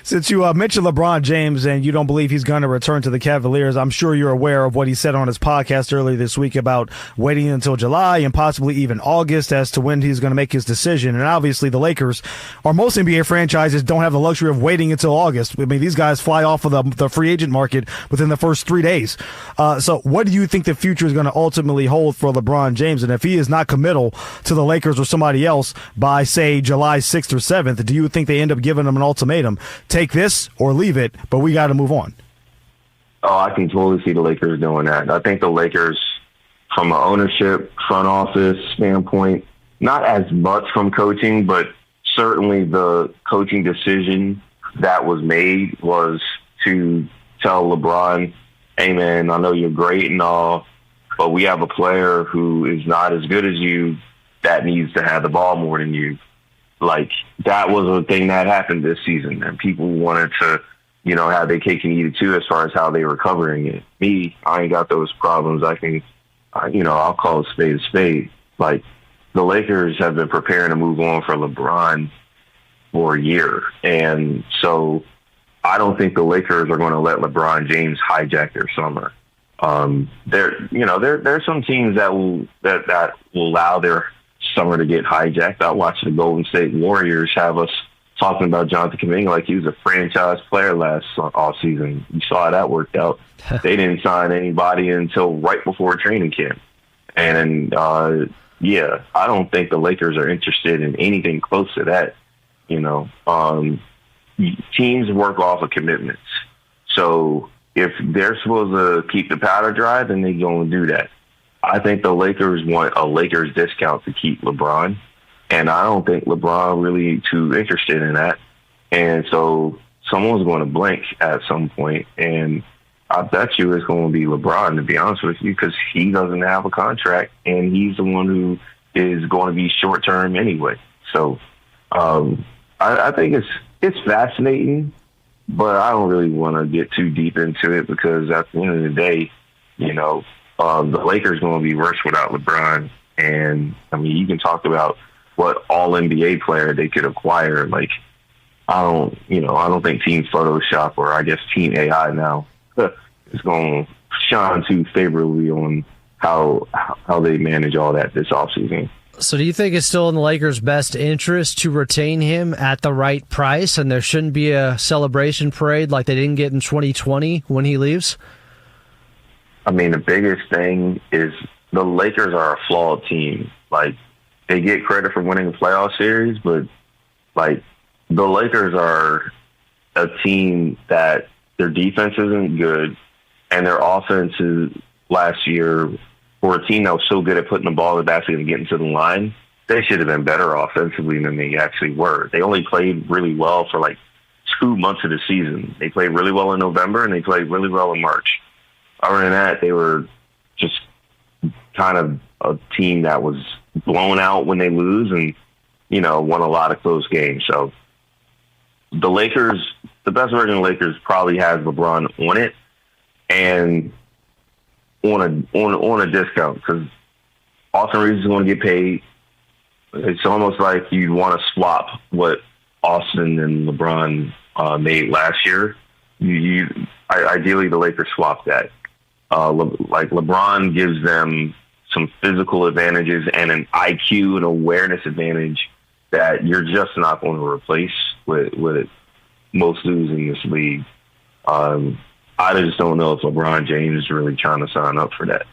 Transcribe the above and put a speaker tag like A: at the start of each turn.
A: Since you mentioned LeBron James and you don't believe he's going to return to the Cavaliers, I'm sure you're aware of what he said on his podcast earlier this week about waiting until July and possibly even August as to when he's going to make his decision. And obviously the Lakers, or most NBA franchises, don't have the luxury of waiting until August. I mean, these guys fly off of the free agent market within the first 3 days. So what do you think the future is going to ultimately hold for LeBron James? And if he is not committal to the Lakers or somebody else by, say, July 6th or 7th, do you think they end up giving him an ultimatum? Take this or leave it, but we got to move on.
B: Oh, I can totally see the Lakers doing that. I think the Lakers, from an ownership, front office standpoint, not as much from coaching, but certainly the coaching decision that was made was to tell LeBron, hey, man, I know you're great and all, but we have a player who is not as good as you that needs to have the ball more than you. Like, that was a thing that happened this season, and people wanted to, have their cake and eat it too as far as how they were covering it. Me, I ain't got those problems. I can, I'll call a spade a spade. Like, the Lakers have been preparing to move on for LeBron for a year, and so I don't think the Lakers are going to let LeBron James hijack their summer. There's some teams that will allow their summer to get hijacked. I watched the Golden State Warriors have us talking about Jonathan Kuminga like he was a franchise player last offseason. You saw how that worked out. They didn't sign anybody until right before training camp. And, I don't think the Lakers are interested in anything close to that. Teams work off of commitments. So if they're supposed to keep the powder dry, then they're going to do that. I think the Lakers want a Lakers discount to keep LeBron, and I don't think LeBron really too interested in that. And so someone's going to blink at some point, and I bet you it's going to be LeBron, to be honest with you, because he doesn't have a contract, and he's the one who is going to be short-term anyway. So I think it's fascinating, but I don't really want to get too deep into it because at the end of the day, the Lakers going to be worse without LeBron. And, I mean, you can talk about what all-NBA player they could acquire. Like, I don't think Team Photoshop or I guess Team AI now is going to shine too favorably on how they manage all that this offseason.
C: So do you think it's still in the Lakers' best interest to retain him at the right price and there shouldn't be a celebration parade like they didn't get in 2020 when he leaves?
B: I mean, the biggest thing is the Lakers are a flawed team. Like, they get credit for winning the playoff series, but, like, the Lakers are a team that their defense isn't good, and their offense is last year, for a team that was so good at putting the ball in the basket and getting to the line, they should have been better offensively than they actually were. They only played really well for, like, 2 months of the season. They played really well in November, and they played really well in March. Other than that, they were just kind of a team that was blown out when they lose and, won a lot of close games. So the Lakers, the best version of the Lakers probably has LeBron on it and on a discount because Austin Reeves is going to get paid. It's almost like you'd want to swap what Austin and LeBron made last year. Ideally, the Lakers swap that. Like LeBron gives them some physical advantages and an IQ and awareness advantage that you're just not going to replace with most dudes in this league. I just don't know if LeBron James is really trying to sign up for that.